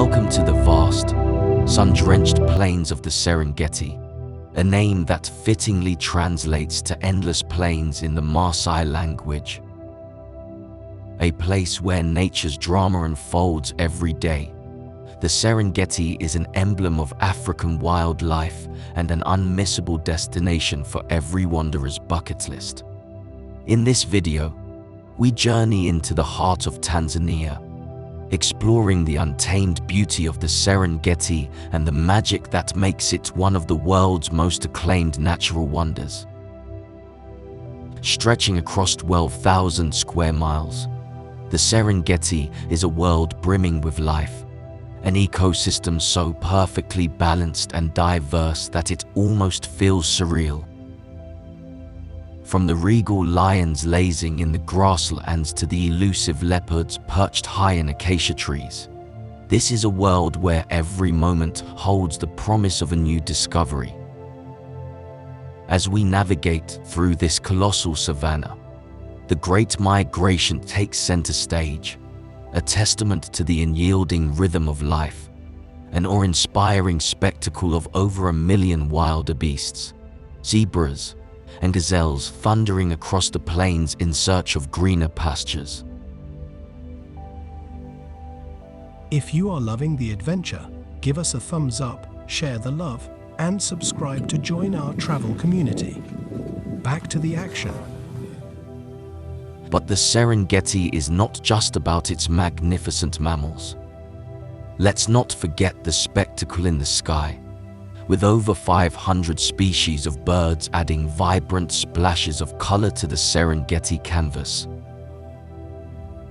Welcome to the vast, sun-drenched plains of the Serengeti, a name that fittingly translates to endless plains in the Maasai language. A place where nature's drama unfolds every day. The Serengeti is an emblem of African wildlife and an unmissable destination for every wanderer's bucket list. In this video, we journey into the heart of Tanzania, exploring the untamed beauty of the Serengeti and the magic that makes it one of the world's most acclaimed natural wonders. Stretching across 12,000 square miles, the Serengeti is a world brimming with life, an ecosystem so perfectly balanced and diverse that it almost feels surreal. From the regal lions lazing in the grasslands to the elusive leopards perched high in acacia trees, this is a world where every moment holds the promise of a new discovery. As we navigate through this colossal savanna, the Great Migration takes center stage, a testament to the unyielding rhythm of life, an awe-inspiring spectacle of over 1 million wilder beasts, zebras, and gazelles thundering across the plains in search of greener pastures. If you are loving the adventure, give us a thumbs up, share the love, and subscribe to join our travel community. Back to the action. But the Serengeti is not just about its magnificent mammals. Let's not forget the spectacle in the sky, with over 500 species of birds adding vibrant splashes of color to the Serengeti canvas.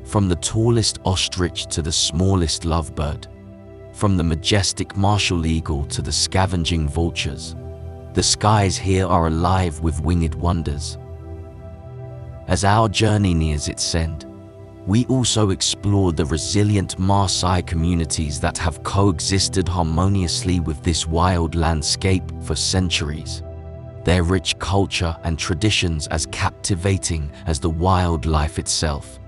From the tallest ostrich to the smallest lovebird, from the majestic martial eagle to the scavenging vultures, the skies here are alive with winged wonders. As our journey nears its end, we also explore the resilient Maasai communities that have coexisted harmoniously with this wild landscape for centuries, their rich culture and traditions as captivating as the wildlife itself.